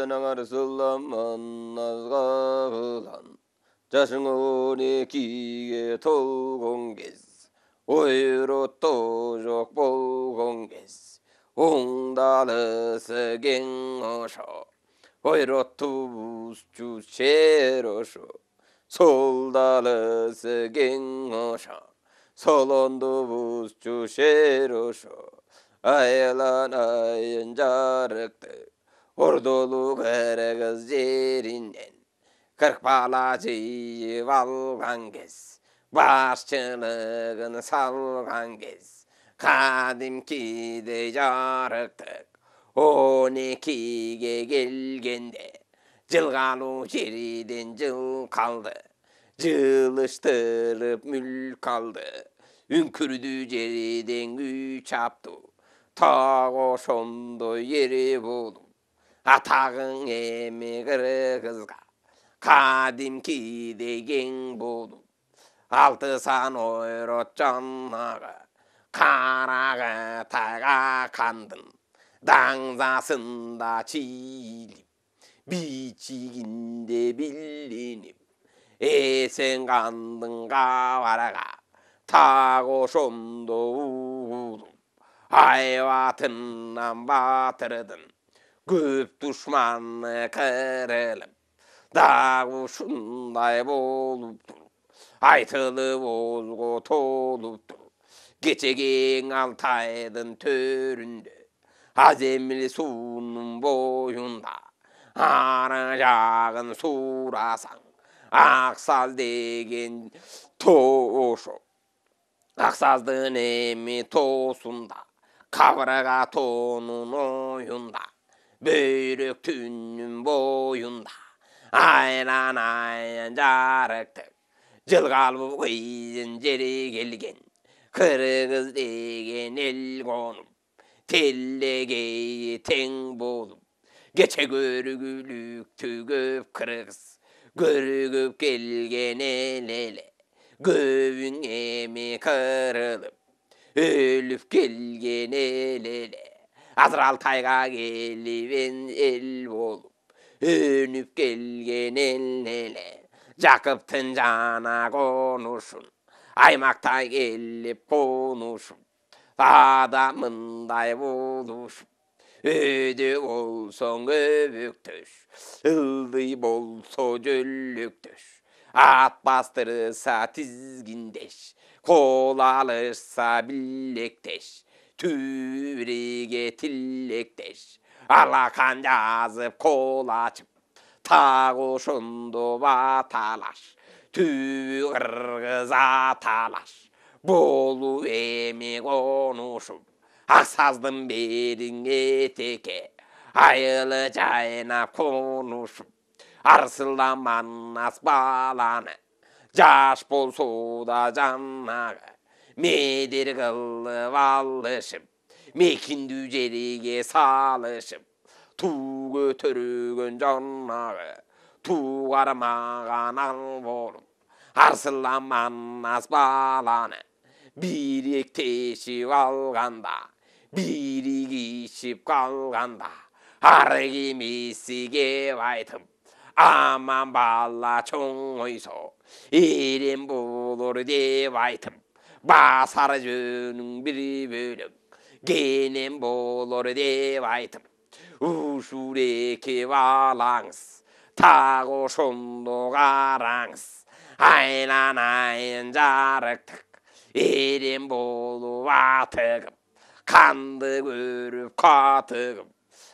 전항아를 쓸라만 나가란 자승원이 기계 토공개스 오히려 또적 보공개스 옹달에서 갱어서 오히려 투주체로서 솔달에서 갱어서 솔론도 부주체로서 아일라나인 자르트 Ordulu kırgız yerinden kırk palacıyı valgan kez başçılığını salgan kez kadimki de yarıktık 12'ye gelgende cılgalı yeriden cıl kaldı cılıştırıp mül kaldı ünkürdü yeriden güç yaptı ta koşundu yeri buldu атағың еме қырғызға қадимки деген болу алты сан ойрот жаннаға қараға тайға қандым даңзасында чиіліп бичигінде билленіп есен қандың қавараға тағы ошондо уғылып айбатынан батырдым Köp düşmanı kırılıp dağı şunday bolup durup aytılıp olgu tolup durup geçegen Altaydın töründe azemli sunun boyunda aracağın surasan aksal degen toşu aksazdın emi tosunda kavraga tonun oyunda Börük tünün boyunda aylanayın jarıktık Cılgalı kıyın jeri gelgen Kırgız degen el konup Tellegeyi teң bolup Geçe görgülük tügöp kırgız Görgüp gelgen el ele Gövün emi kırılıp Ölüp gelgen el ele Azral tayga geliven el bolup, önüp gelgen el ele, Jakıptın jana konuşun, aymaktay gelip konuşup, adamınday boluşup, öde bolsoň öbüktöş, ıldy bolso jölüktöş, at bastırsa tizgindeş, kol alırsa billekteş, Türege tillekteş Alakan yazıp kol açıp Ta koşundu vatalaş Tüy kırgız atalaş Bolu emi konuşup Aksazdım berin eteke Ayılı caynap konuşup Arsılaman as balanı Jaş bolso da cannağı Medir kıllı vallışıp, mekin jeriге salışıp, tu götürgün cannağı, tu karmağan al bolup, arsılaman as balanı, biri teşip alganda, biri kişip kalganda, har kimisi aytıp, aman balla çoğun oyso, erim bulur dep aytıp, Basar jönün biri bölük, genem bolur dep aytıp, uşureke balаңыз, tag oşondo karaңыз, aylanayın jarıktık, erem bolup atıgıp, kandı görüp katıgıp,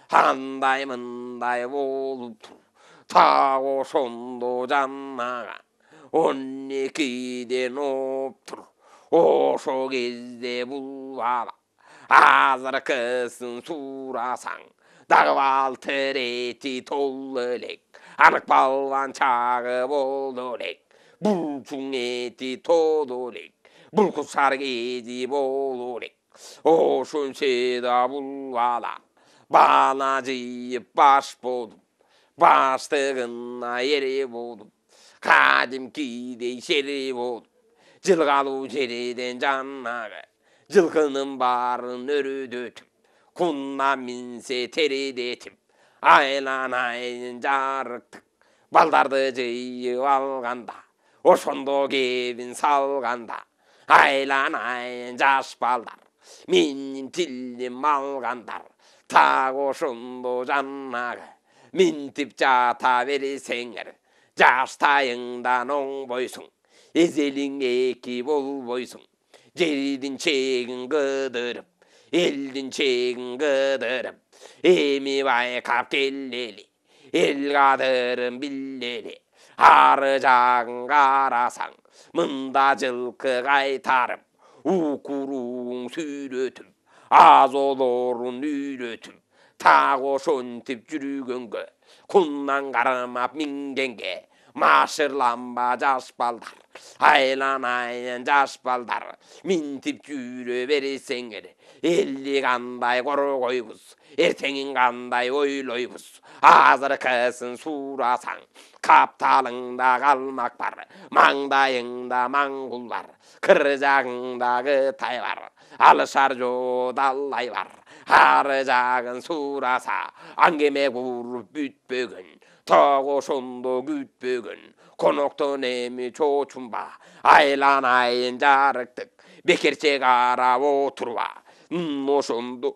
handay mınday bolup tur, tag oşondo jannaga, 12'den optur. Oşo gezde bulvala azırkısın surasan dağvaltır eti tollulek anık balvan çağı boldulek bulçun eti tolulek bulkusar gezi bolulek oşun seda bulvala bana jıyıp baş bolup baştığına yeri bolup kadimki de şeri bolup Cılgalı jeriden jannağı жылқының барын өрүдөтіп, құнна минсе тередетіп, айланайын жарықтық, балдарды жиып алғанда, ошондо кебин салганда, айланайын жаш балдар, менин тилим алгандар, так ошондо жаннагы минтип жата берсеңер, жаштайыңдан оңбойсуң, эзелиң эки болбойсуң. Жердин чегин кыдырып, элдин чегин кыдырып, эми байкап келели, эл кадырын билели. Ары жагын карасаң, мында жылкы кайтарып, укуруң сүйрөтүп, азолорун үйрөтүп, так ошентип жүргөнгө, куннан кармап мингенге, машырланба жаш балдар, айланайын жаш балдар, минтип жүрө берсеңер, элди кандай коргойбуз, эртеңин кандай ойлойбуз. Азыркысын сурасаң, капталыңда калмак бар, маңдайыңда маңгул бар, кыр жагыңда Кытай бар, алышар жодалай бар. Ары жагын сураса, аңгеме куруп бүтпөгөн, так ошондо күтпөгөн, коноктон эми чочунба, айланайын жарыктык, бекерче карап отурба. Ошондо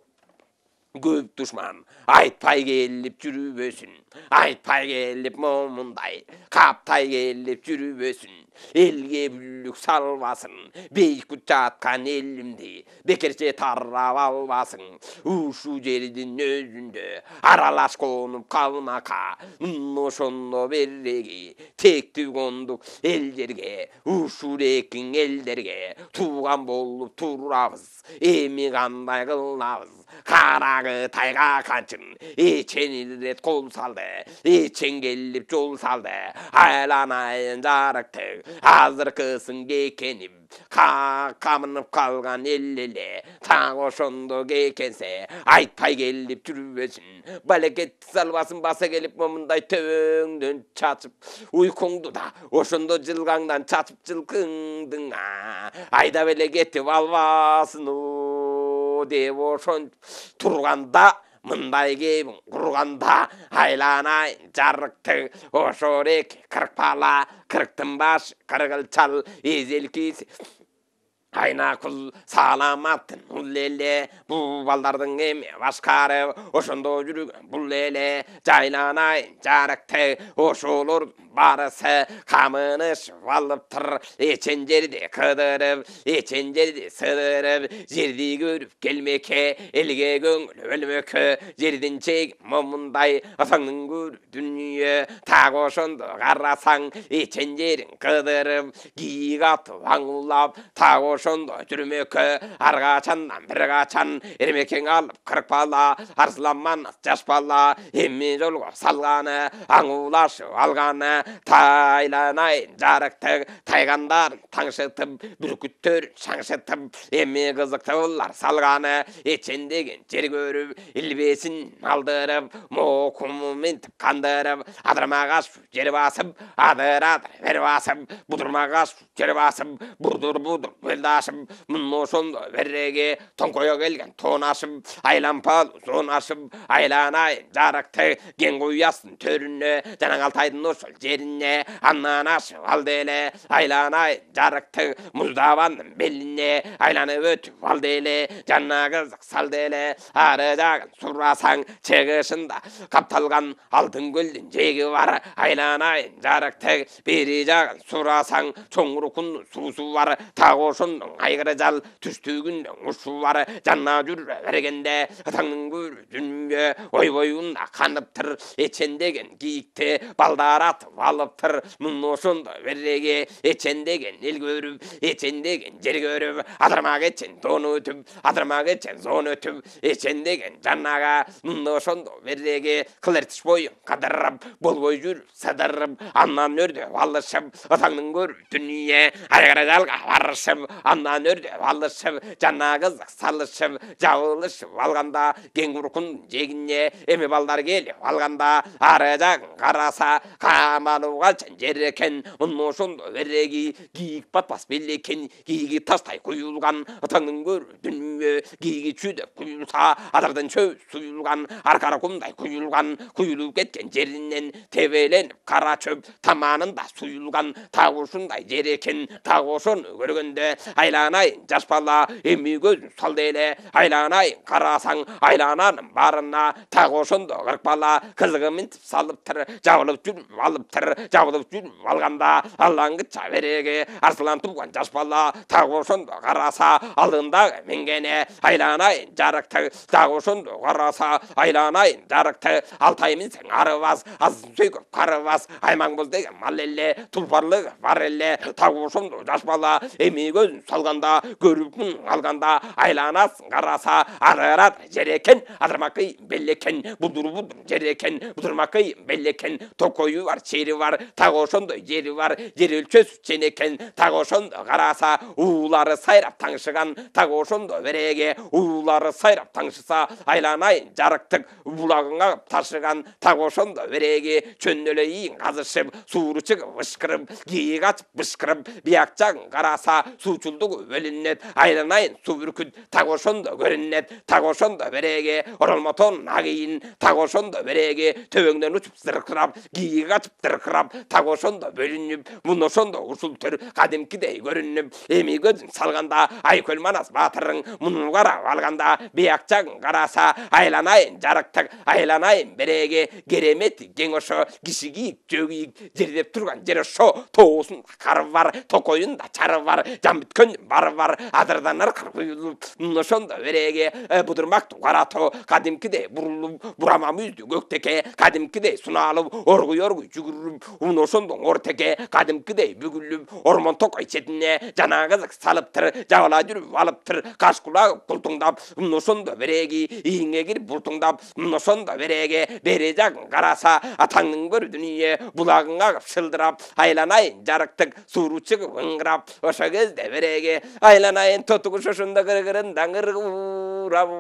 көп душман айтпай келип жүрбөсүн, айтпай келип момундай каптай келип жүрбөсүн, элге бүлүк салбасын, бейкут жаткан элимди бекерче тарап албасың. Ушу жердин өзүндө аралаш конуп калмака, ошондо береги тектүү кондук эл жерге, ушул экиң элдерге тууган болуп турабыз. Эми кандай кылабыз? Карагы тайга канчын, эчен ирет кол салды, эчен келип жол салды, айланайын жарыктык, азыркысын кекенип, камынып калган эл эле, так ошондо кекенсе, айтпай келип жүрбөсүн, балекет салбасын, баса келип момундай төбөңдөн чачып, уйкуңду да ошондо жылгаңдан чачып жылкыңдың, айдап эле кетип албасын деп ошон турганда, мындай кебин курганда, айланайын жарыктык, ошол эки кырк бала, кырктын башы кыргылчал, эзелкиси айнакул саламаттын бул эле, бул балдардын эми башкарып ошондо жүргөн бул эле, жайланайын жарыктык, ошолор барысы камынышып алыптыр, эчен жерди кыдырып, эчен жерди сыдырып, жерди көрүп келмекке, элге көңүл өлмөккө, жердин чеги момундай асаңдын көрүү дүнүйө, так ошондо карасаң, эчен жерин кыдырып, кийик атып аңулап, так ошондо жүрмөккө, ар качандан бир качан эрмекең алып кырк бала, арслан манас жаш бала, эми жолго салганы, аңулашып алганы, тайланайын жарыктык, тайгандарын таңшытып, бүркүттөрүн шаңшытып, эми кызыктуулар салганы, эчен деген жер көрүп, илбесин алдырып, мокуму минтип кандырып, адырмага жер басып, адыр бер басып, будурмага жер басып, будур белдашып, ошондо береге тоңкоё келген тоонашып, айлампал зонашып, айланайын жарыктык, кен куястын төрүнө, жанаң Алтайдын ошол жерине, андан ашып алды эле, айланайын жарыктык, муздабандын белине, айланып өтүп алды эле, жанына кызык салды эле, ары жагын сурасаң, чыгышында капталган алтын көлдүн жеги бар, айланайын жарыктык, бери жагын сурасаң, чоңуркундун суусу бар, так ошондон айгыры жал түштүгүндөн ушу бар, жанына жүрө бергенде атаңдын көрүү дүнүйө, ойбоюнда каныптыр, эчен деген кийикти балдар атып алыптыр, ошондо береге эчен деген эл көрүп, эчен деген жер көрүп, адырмак эчен тоон өтүп, адырмак эчен зоон өтүп, эчен деген жаннага, ошондо береге кылыртыш боюн кадырып, болбой жүрүп сыдырып, андан өрдөп алышып, атаңдын көрүү дүнүйө, айгыры жалга барышып, андан өрдөп алышып, жанна кызык салышып, жабылышып алганда, кең куркундун жегине, эми балдар келип алганда, ары жагын караса, Армануға жәнжерекен мұношын вереги киік батпас белекен киігі тастай құйылған атаңның көрі дүние киігі чүйдеп құйылса атардан шөз сұйылған арқара құмдай құйылып кеткен жерінен тебеленіп қара шөп таманында сұйылған тағушындай жерекен тағушын көргенде айланайын жас бала емі көзін салделе айланайын қарасаң айлананың барына тағушынды қырық бала қызығымен салып тұр жабылып жүріп алып тұр жабылып жүріп алғанда аллаңғытша береге арсылан туған жас бала тағушынды қараса алдындағы менгене айланайын жарықты тағушынды қараса айланайын жарықты алтаймен сен арыбас азын сөйкіп қарыбас аймаң бол деген мал еле тұлпарлығы бар еле тағушынды жас бала емей көзін салғанда көріпін алғанда айланасын қараса арырады жерекен адырмақы белекен бұлдыр жерекен бұдырмақы белекен токойы бар шері бар тағушынды жері бар жер өлчөс ченекен тағушынды қараса уылары сайрап таңшыған тағушынды береге уылары сайрап таңшыса айланайын жарықтық бұлағыңа ташыған тағушынды береге чөннөлейін қазышып суыры шығып ышқырып киік açып бышқырып бияқ жағын қараса сучулдугу өліннет айланайын су бүркіт тағушынды көріннет тағушынды береге оралматон ағиын тағушынды береге төбеңден ұшып зырқырап киік açып дырқырап тағушынды бөлініп мұношынды ұшыл түр қадимкідей көрініп емей көзін салғанда айкөл манас батырың мұнын қарап алғанда бияқ жағын қараса айланайын жарықтық айланайын береге кереметі кеңошо кишигиік жөгиік жердеп тұрған жері шо тоғысын қары бар токойында чары бар жан біткөн бары бар адырдан арқар құйылып мұношонда береге бұдырмақты қарато қадимкідей бұрылып бұрама мүзді көктеке қадимкідей сұналып орғый жүгіріп мұношондың ортеке қадимкідей бүгіліп орман токой четіне жана қызық салып тұр жауала жүріп алып тұр қашқұлағы құлтыңдап мұношонда береге иіңе кіріп бұлтыңдап мұношонда береге бере жағын қараса атаңның бір дүние бұлағың ағып шылдырап айланайын жарықтық суыру шығып ыңғырап ошо кезде береге айланайын тотугу шошунда кыргырында ыргырап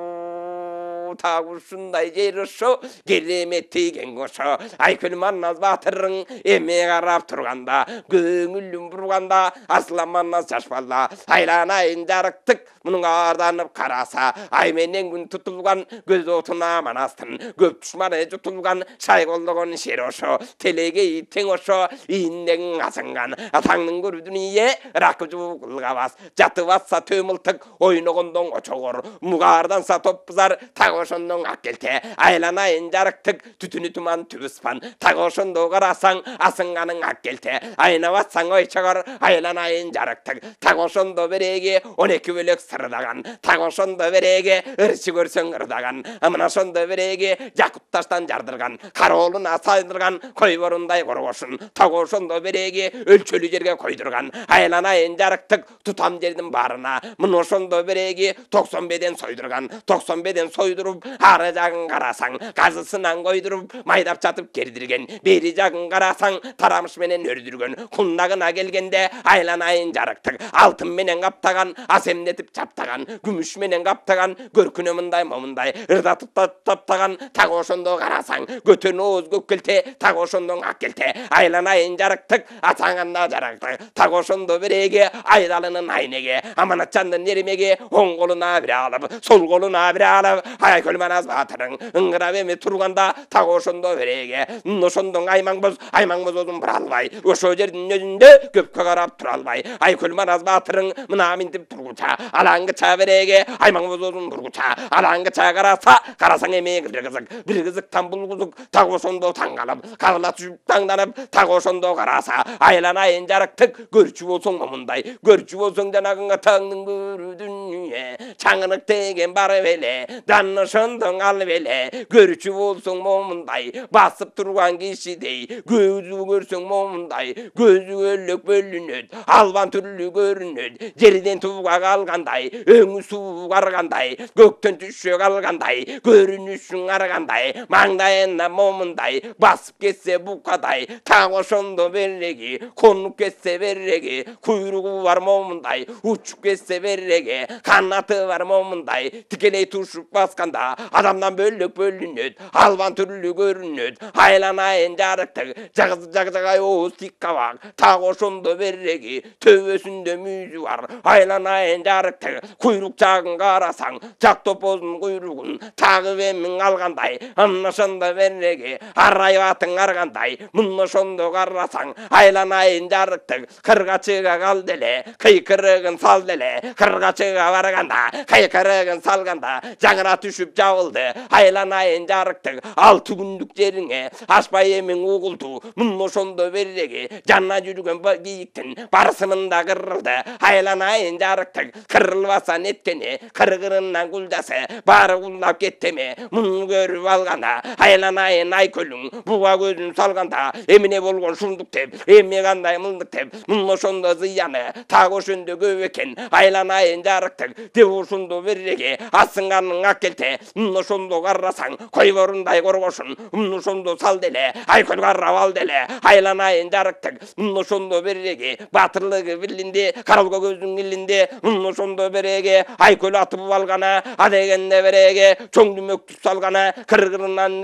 тағушындай жер ошо кереметті кеңошо айкөл маннас батырың эме қарап тұрғанда көңілім бұрғанда асылан маннас жаш бала айланайын жарықтық мұның арданып қараса айменен күн тұтылған көз отына манастын көп düşманы жұтылған шай қолдығын шер ошо телегей тең ошо иінден асынған атаңның көрі дүние рақы жуғылға бас жатып атса төмілтік ойнығындың очоғыр мұғарданса топ бұзар тағошындың ақкелте айланайын жарықтық түтіні тұман түбіспан тағошынды қарасаң асынғаның ақкелте айна батсаң ойчағыр айланайын жарықтық тағошынды береге 12 бөлек сырдаған тағошынды береге ыршы көрсең ырдаған амынашынды береге жақұт таштан жардырған қаролына сайдырған қой борындай қорғошын тағошынды береге өлчөлі жерге қойдырған айланайын жарықтық тұтам жердің барына мұношынды береге 90 сойдырған 90 сойдырып ары жағын қарасаң қазысынан қойдырып майдап жатып кердірген бері жағын қарасаң тарамышменен өрдірген құндағына келгенде айланайын жарықтық алтынменен қаптаған асемдетіп чаптаған күмішменен қаптаған көркінімындай момындай ырдатып таптаған тағошынды қарасаң көтен оз көккелте тағошындың ақкелте айланайын жарықтық атаңанда жарықтық тағошынды береге айдалының айнеге аманатжандың еремеге оң қолына бір алып сол қолына бір алып айкөл манас батырың ыңғырап еме тұрғанда тағошынды береге ношындың аймаңбыз озын бір албай ошо жердің өзінде көпке қарап тұра албай айкөл манас батырың мына ментіп тұрғыча алаңғыча береге аймаңбыз озын тұрғыча алаңғыча қарасаң еме бір қызықтан бұл қызық тағошынды таңғалып қағыла түсіп таңданып тағошынды қараса айланайын жарықтық көрші болсың мұндай көрші болсың жанағыңа таңның көрі дүние чаңынық деген бары беле данышындың ал беле көрші болсың момындай басып тұрған кишидей көзі көрсең момындай көзі өлік бөлінет албан түрлі көрінет жерден туға қалғандай өңі суы қарғандай көктен түші қалғандай көрінішің арғандай маңдайына момындай басып кетсе бұқадай тағошынды береге қонып кетсе береге құйрығы бар момындай ұшып кетсе береге қанаты бар момундай тикелей тушуп басканда адамдан бөлөк бөлүнөт, албан түрлүү көрүнөт, айланайын жарыктык, жагжагай ооз тик кабак, так ошондо береги, төбөсүндө мүйүзү бар, айланайын жарыктык, куйрук жагын карасаң, жак топоздун куйругун тагып эмиң алгандай, анна ошондо береги, арайбатың аргандай, мына ошондо карасаң, айланайын жарыктык, кырга чыга кал деле, кыйкырыгын сал деле, кырга чыга барганда, кыйкырыгын салганда, жаңыра түшүп жабылды, айланайын жарыктык, 6 күндүк жериңе, ашпай эмиң угулду, мына ошондо береги, жанна жүргөн кийиктин барсымында кырылды, айланайын жарыктык, кырылбаса неткени, кыргырынан кулдасы, баары кулдап кеттеме, муну көрүп алганда, айланайын айкөлүң, буга көзүн салганда, эмне болгон шундук деп, эми кандай мылдык деп, мына ошондо зыяны, так ошондо көп экен, айланайын жарыктык, деп ошондо береги, асынганын акелте, мына ошондо карасаң, кой борундай коргошун, мына ошондо сал деле, айкөл карап ал деле, айланайын жарыктык, мына ошондо береги, батырлыгы билинди, каралгы көздүн илинди, мына ошондо береги, айкөл атып алгана, адегенде береги, чоң дүмөктү салгана, кыргырынан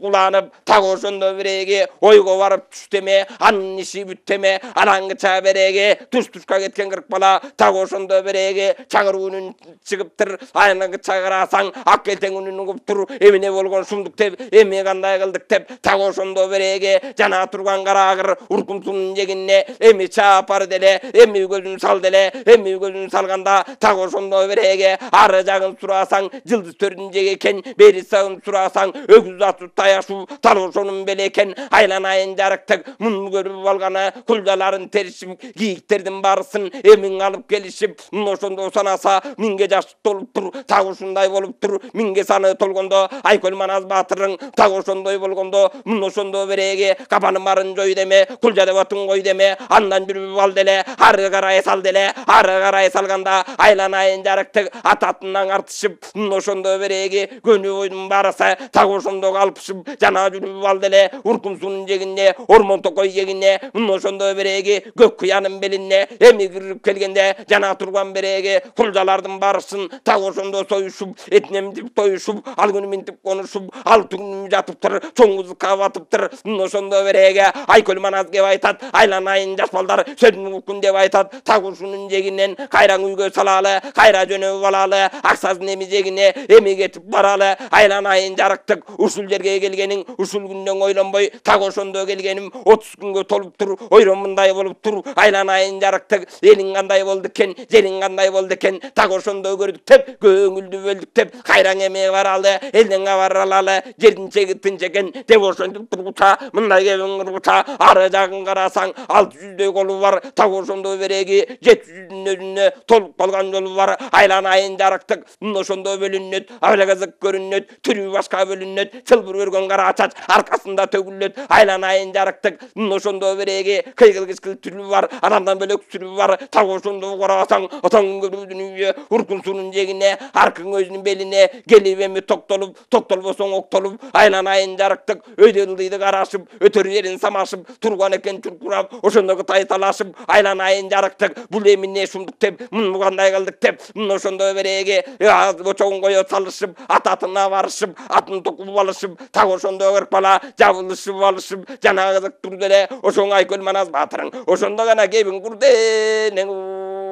куланып, так ошондо береги, ойго барып түштеме, анын иши бүттеме, анаңгыча береги, туш-тушка кеткен 40 бала, так ошондо береги, чаңыр үнүн чыгыптыр, анаңгыча карасаң, аккелтең үнүн угуптур, эмне болгон шундук деп, эми кандай кылдык деп, так ошондо береги, жана турган карагыр, уркумсунун жегине, эми чаапар деле, эми көзүн сал деле, эми көзүн салганда, так ошондо береги, ары жагын сурасаң, жылдыз төрүн жеге экен, бери сагын сурасаң, өгүз атып таяшу, тал ошонун беле экен, айланайын жарыктык, муну көрүп алгана, кулдаларын теришип, кийиктердин барысын эмиң алып келишип, мына ошондо санаса, миңге жаш толуптур, так ушундай болуптур, миңге саны толгондо, айкөл манас баатырың, так ошондой болгондо, мына ошондо береги, кабаны марын жой деме, кулжа деп атын кой деме, андан жүрүп ал деле, ары карай сал деле, ары карай салганда, айланайын жарыктык, ататынан артышып, мына ошондо береги, көнү бойдун барысы, так ошондо калпышып, жана жүрүп ал деле, уркум суунун жегине, ормон токой жегине, мына ошондо береги, көк кыянын белине, эми кирип келгенде, жана турган береги, кулжалардын барысын, так ошондо союшуп, этинемдип тоюшуп, ал күнү минтип конушуп, 6 күн жатыптыр, чоң кызыкка батыптыр, мына ошондо береги, айкөл манас кеп айтат, айланайын жаш балдар, сөзүн уккун деп айтат, так ушунун жегинен, кайраң үйгө салалы, кайра жөнөп алалы, аксасын эми жегине, эми кетип баралы, айланайын жарыктык, ушул жерге келгениң, ушул күндөн ойлонбой, так ошондо келгеним, 30 күнгө толуптур, ойронмундай болуптур, айланайын жарыктык, элиң кандай болду экен, жериң кандай болду экен, так ошондо көрдүк деп, көңүлдү бөлдүк деп, кайраң эми баралы, элден кабар алалы, жердин чеги тынч экен, деп ошентип тургуча, мындай кебиң кыргыча, ары жагын карасаң, 600дөй колу бар, так ошондо береги, 700-дүн өзүнө толуп калган жолу бар, айланайын жарыктык, мына ошондо бөлүнөт, аблагазык көрүнөт, түрү башка бөлүнөт, чылбыр өргөн кара чач аркасында төгүлөт, айланайын жарыктык, мына ошондо береги, кыйкыл-кычкыл түрү бар, анандан бөлөк түрү бар, так ошондо карасаң, атаңын көрүүдүн үйү, уркун суунун жегине, аркың өзүнүн белине, келип эми токтолуп, токтолбосоң октолуп, айланайын жарыктык, өйдө ылдыйды карашып, өтөр жерин самашып, турган экен чуркурап, ошондогу тайталашып, айланайын жарыктык, бул эмне шундук деп, муну кандай кылдык деп, мына ошондо береги, очогун кое салышып, ататына барышып, атын токуп алышып, так ошондо 40 бала жабылышып алышып, жана кызык тур деле, ошоң айкөл манас баатырың, ошондо гана кебиң курденең,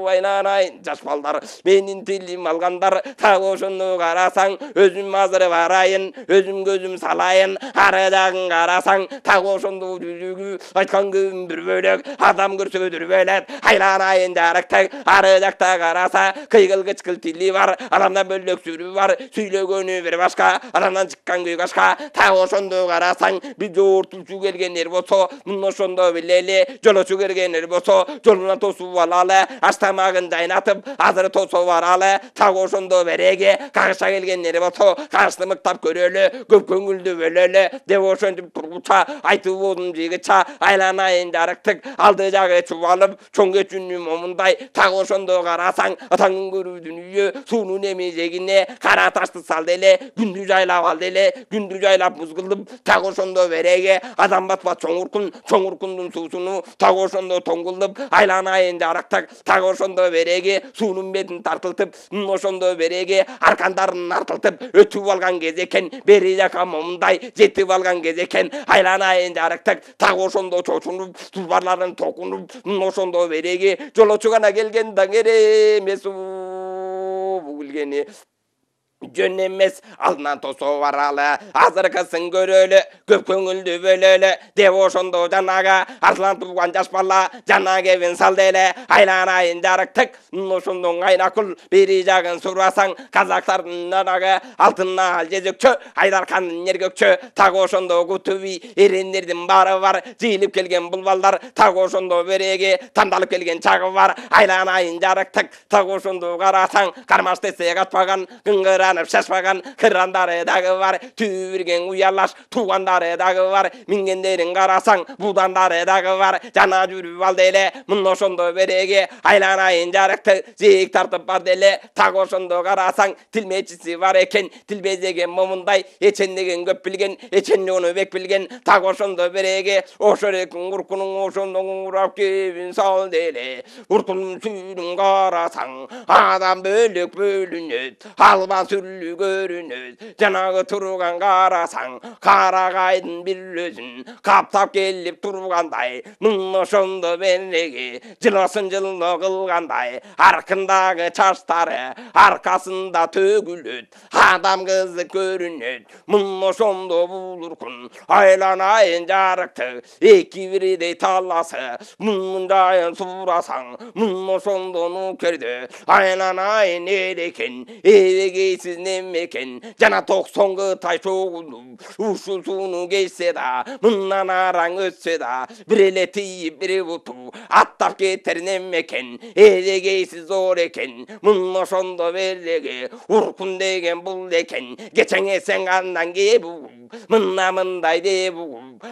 айланайын жаш балдар, менин тилим алгандар, так ошондо карасаң, өзүм азыр барайын, өзүм көзүм салайын, ары жагын карасаң, так ошондо жүзүгү, айткан көбүм бир бөлөк, адам көрсө дүрбөлөт, айланайын жарыктык, ары жакта караса, кыйкыл-кычкыл тили бар, андан бөлөк сүрү бар, сүйлөгөнү бир башка, андан чыккан күй башка, так ошондо карасаң, бир жоортулчу келгендер болсо, мына ошондо билели, жолочу келгендер болсо, жолуна тосуп алалы, аштамагын жайнатып, азыр тосуп баралы, так ошондо береги, кагыша келгендер болсо, кагышты мыктап көрөлү, көп көңүлдүү бөлөлү, деп ошентип тургуча, айтып болдум жигича, айланайын жарыктык, алды жагы чубалып, чоң кечүүнү момундай, так ошондо карасаң, атаңын көрүүдүн үйү, суунун эми жегине, кара ташты сал деле, күндү жайлап ал деле, күндү жайлап муз кылып, так ошондо береги, адам батпа чоң уркундун суусуну, так ошондо тоңгулдуп, айланайын жарыктык, так ошондо ошондо береги суунун бетин тартылтып ошондо береги аркандарын артылтып өтүп алган кез экен. Бери жака момундай жетип алган кез экен. Айланайын жарыктык так ошондо чочунуп турбарларын токунуп ошондо береги жолочу гана келген даңере эмес бүгүлгени жөн эмес. Алдынан тосо баралы азыркысын көрөлү көп көңүлдүү бөлөлү деп ошондо жанага артынан турган жаш бала жана кебин салды эле. Айланайын жарыктык ошондо кайнакул бери жагын сурасаң казактардын жанагы алтынна жезөкчө Айдаркандын эргөкчө так ошондо кутуби эрендердин баары бар. Жыйылып келген бул балдар так ошондо береги тандалып келген чагы бар. Айланайын жарыктык так ошондо карасаң кармаш десе катпаган кыңгыран шашпаган кырандары дагы бар. Түбүрген уялаш туугандары дагы бар. Мингендерин карасаң будандары дагы бар. Жана жүрүп алды эле ошондо береги айланайын жарыктык жээк тартып барды эле. Так ошондо карасаң тилмечиси бар экен. Тилбезеген момундай эчен деген көп билген, эчен жоону бек билген. Так ошондо береги ошорекин куркунун ошондо урап кебин салды эле. Уртун сүйүнүн карасаң адам бөлөк бөлүнөт, албан көрүнөт. Жанагы турган карасаң карагайдын бир өзүн каптап келип тургандай. Ошондо береги жыласын жылно кылгандай. Аркындагы чачтары аркасында төгүлөт. Адам кызы көрүнөт. Ошондо булуркун айланайын жарыктык эки бирдей таласы. Мындайын сурасаң ошондо нукерди айланайын эрекен эбегейсиз немекен. Жана 90 тай чогулуп ушул сууну кечсе да мындан араң өтсө да бир эле тийип бир буту аттап кетер немекен. Эбегейсиз зор экен. Ошондо береги уркун деген бул экен. Кечең эсең андан кебу мындай деп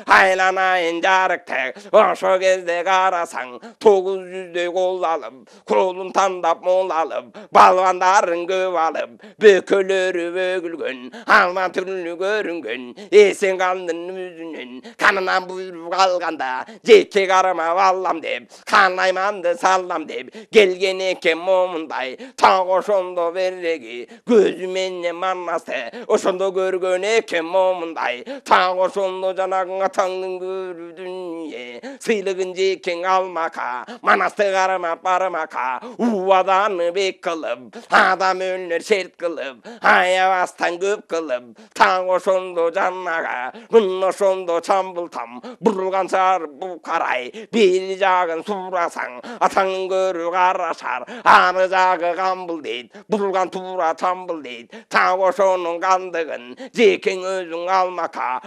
айланайын жарыктык ошо кезде карасаң 900дөй кол алып колун тандап мол алып балбандарын көп алып бөкөлөрү бөгүлгөн алма түрлүү көрүнгөн эсен кандын үзүнөн канынан буйруп калганда жеке карама балам деп канайманды салдам деп келген экен момундай. Так ошондо береги көзү менен манасты ошондо көргөн экен момундай. Так ошондо жанагы атаңдын көрүдүн сыйлыгын жекең алмака манасты карама бармака убаданы бек кылып адам өлнөр шерт кылып аябастан көп кылып. Так ошондо жанага ошондо чамбылтам бурулган сар бул карай бери жагын сурасаң атаңдын көрү карашар ары жагы камбыл дейт бурулган туура чамбыл дейт. Так ошонун кандыгын жекең өзүң алмака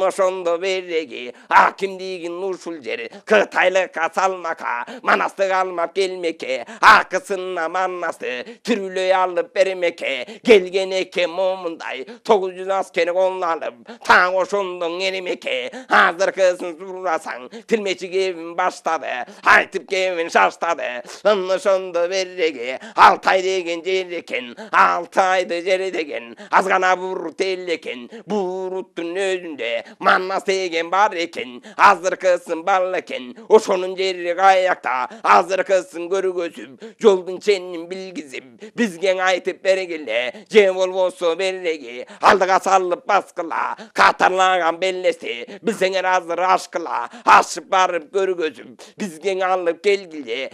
ошондо береги акимдигин ушул жер Кытайлыкка салмака манасты алмап келмеке акысына манасты түрүлөй алып бермеке келген экен момундай 900 аскер колланып. Так ошондо эремеке азыркысын сурасаң тилмечи кебин баштады айтып кебин шаштады. Ошондо береги Алтай деген жер экен. Алтайды жер деген азгана бурут эл экен. Буруттун өзүндө манас деген бар экен. Азыркысын бал экен. Ошонун жери каякта азыркысын көргөзүп жолдун ченин билгизип бизге айтып бергиле. Же болбосо береги алдыга салып баскыла катарлаган беллеси билсеңер азыр ашкыла ашып барып көргөзүп бизге алып келгиле.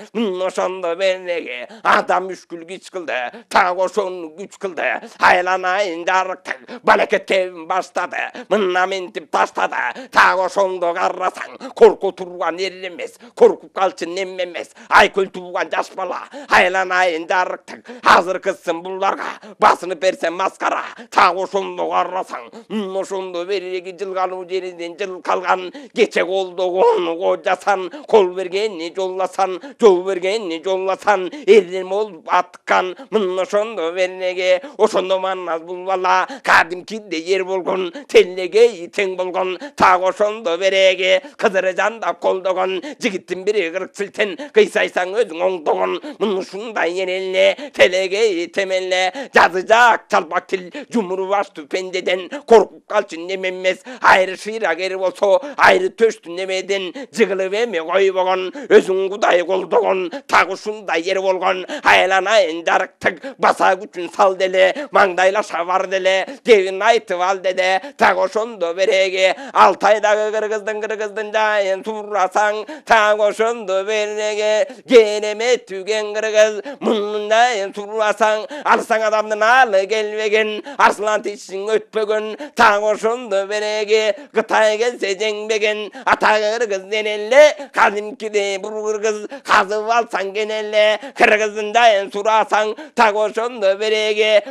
Ошондо береги адам үшкүл кич кылды. Так ошону күч кылды. Айланайын жарыктык балекет кебин баштады. Мына ментип таштады. Так ошондо карасаң корку турган эр эмес коркуп калчу неме эмес айкөл тууган жаш бала. Айланайын жарыктык азыркысын буларга басынып берсе маскара. Так ошондо карасаң ошондо береги жылгануу жеринен жыл калган кече колдогон кожасан кол бергенни жолласан жол бергенни жолласан эрден болуп аткан. Ошондо береги ошондо манас бул бала кадимкиде ер болгон телегей тең болгон. Так ошондо береги кызыры жандап колдогон жигиттин бири 40 силтен кыйсайсаң өзүң оңдогон. Ушундай эреле телегей темеле жазы Çalacak çalpak til Cumhurbaşçı pendeden korkup kalçın nememez ayrı şirak eri olsa ayrı töştü nemeden cıgılı verme koy boğun özün kuday kolduğun tağışında yeri olgun haylanayın darıktık basa güçün sal dele mangdayla şavar dele devin aytı val dede tağışında verege Altay'da kırgızdın dayın surasan tağışında verege geneme tügen kırgız mundayın surasan alsan adamdan alı gelvegen arslan tişin ötpögün tağışında verege gıtay gelse cengbegen ata kırgız denelle kadimki de bur kırgız kazı alsan genelle kırgızın dayın surasan tağışında verege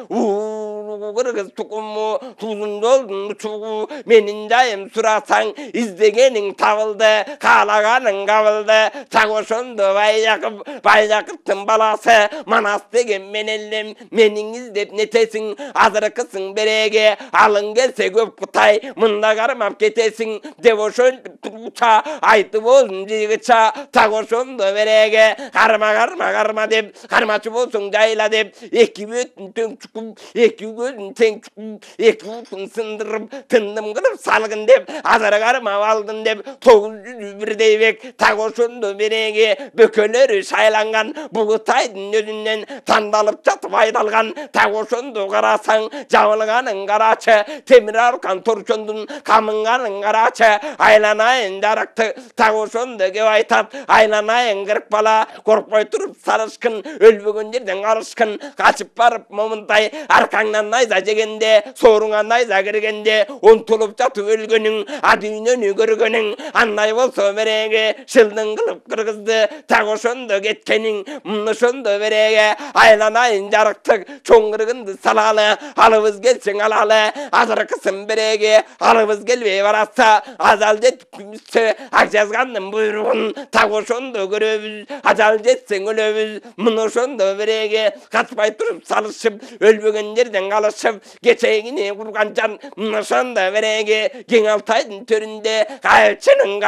kırgız tukumu tuzun doldun çuğu menin dayım surasan izlegenin tavıldı kalağanın kavıldı tağışındı bayakıttın balası manas degen menellim menin izlep netesin azırkısın berege alın gelse köp kutay mında karmap ketesin devoşön tuğuça aytı bozun cigıça tağışındı berege karma dep karmaçı bolsun cayla dep eki büyütün tön çukup eki gözün ten çukup eki utun sındırıp tındım kılıp salgın dep azara karma aldın dep 901 deybek tağışındı berege bökölörü şaylangan buğutaydın özünden tandalıp çatıp aydalgan tağışındı karasan javılganın karaçı temir arkan torçundun kamınganın karaçı aylanayın daraktı tağışındı gevaytat aylanayın kırk bala korkmay turup sarışkın ölbügün yerden alışkın kaçıp barıp momuntay arkandan nayza jegende soruna nayza girgende untulup çatıp ölgünün adynönü görgünün annay bolsa berege şıldın kılıp kırgızdı tağışındı ketkenin mınışındı berege aylanayın jarıktık çoğun kırgındı salalı alıbız gelsin alalı azırkısın berege alıbız gelbey varasa azal jetkümüzse akjazgandın buyruğun tağışındı göröbüz azal jetsen ölöbüz mınışındı berege kaçpay turup salışıp ölbügün yerden alışıp geçeğini kurgan can mınışındı berege gen altaydın töründe kayıpçının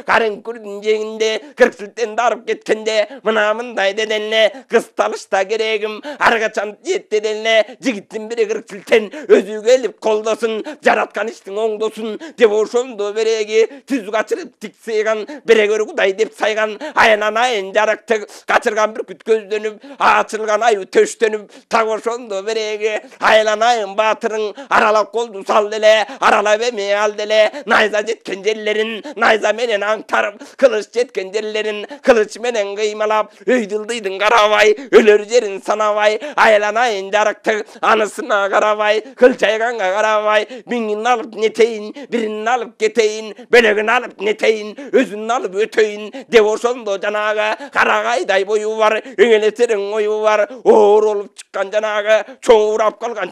karın kürün jeginde kırksülten darıp getkende mınamınday dedenle kız talışta geregim argaçan yette denle jigittin biri kırksülten özü gelip koldosun jaratkan iştin oңdosun devoşondu berege tüz kaçırıp tikseygan beregörü kuday dep saygan aylanayın jaraktık kaçırgan bir küt gözdönüp açılgan ayı töştönüp tağışondu berege aylanayın batırın aralap koldu sal dele aralap eme al dele nayza jetken jellerin nayza menen anktarıp kılıç jetken jellerin kılıç menen kıymalap öydüldıydın karavay ölür jerin sanavay aylanayın jaraktık anısına karavay kılçayganga karavay bingin alıp neteyin birinin alıp geteyin belegin alıp neteyin özünün alıp öteyin devoşondu janaga karagayday boyu var öngeleterin oyu var oğur olup çıkan janaga çoğ urap kalgan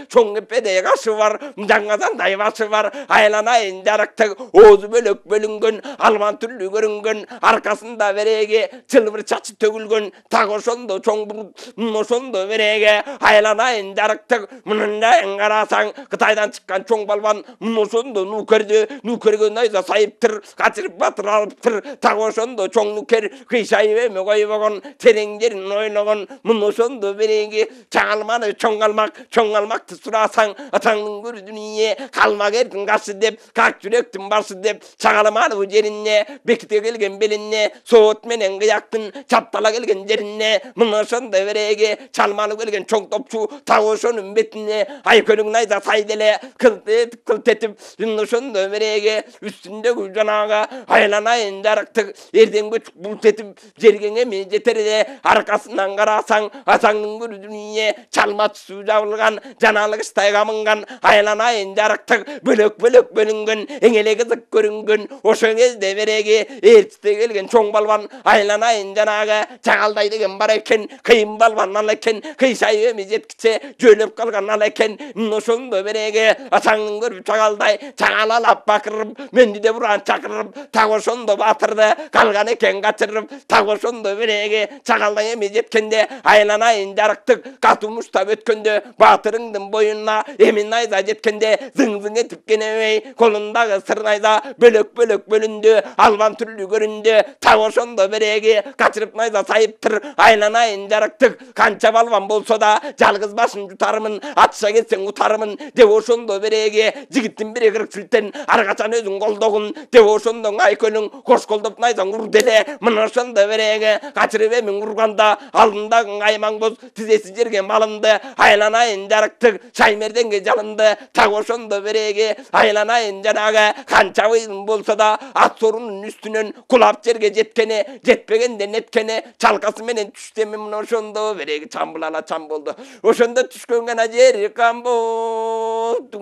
çoğ gepe de kaşı var jangadan dayvası var aylanayın jaraktık oğuzu bölük bölüngün alman türlü görüngün arkasında verege çılbır çaçı tögülgün tağışondu çoğ buruşondu verege aylanayın jaraktık mınındayın karasan Kıtaydan çıkan çoğ balvan mınuşondu nukerge nayza sayıptır kaçırıp batır alıptır tağışondu çoğ nuker kıyşayı ve koyuğun terengerin oynuğun mınuşondu verege çağalmanı çoğalmaktı surasan atanın gördüğünye kalmak erdin kaşı dep kalk yürektin başı dep çağalmanı bu jerinne bekite gelgen belinne soğut menen kıyaktın çaptala gelgen jerinne mınuşondu verege çalmalı gelgen çoğ topçu tağışonun betine aykölün nayza saydele kılt etip mınuşondu verege üstünde gücanaga aylanayın jaraktık erden göçük bult etip jergene mi jeteride arkasından karasan atanın gördüğünye çalmat su javılgan janalık istaygamıngan aylanayın jaraktık bölük bölüngün engele kızık görüngün oşo kezde verege ertiste gelgen çoğ balvan aylanayın janaga çagalday degen bar eken kıyım balvan al eken kıyşayı emi jetkiçe jölöp kalgan al eken noşondu verege atanın görüp çagalday çagalалап bakırıp mendi de buran çakırıp tağışondu batırdı kalgan eken kaçırıp tağışondu verege çagalday emi jetkende aylanayın jaraktık katumuş ötkönde batırыңдын boyuna emin nayza jetkende zıng etip genebey kolundağı sırnayza bölük bölündü alban türlü göründü tağışondu berege kaçırıp nayza sayıptır aylanayın jaraktık kança balvan bolsa da да жалгыз башын жутармын, атша кетсең утармын деп ошондо береги жигиттин бири кыркчилтен ар качан өзүң колдогун деп ошондо айкөлүң кош колдоп найзаң ур деле мына ошондо береги качырып эмиң урганда алдындагы аймаң боз тизеси жерге малынды айланайын жарыктык шаймерденге жалынды так ошондо береги айланайын жанагы канча быйын болсо да ат сорунун үстүнөн кулап жерге жеткени жетпегенде неткени чалкасы менен түштеми мына ошондо береги чамбылала чам болду ошондо түшкөн гана жери кам болду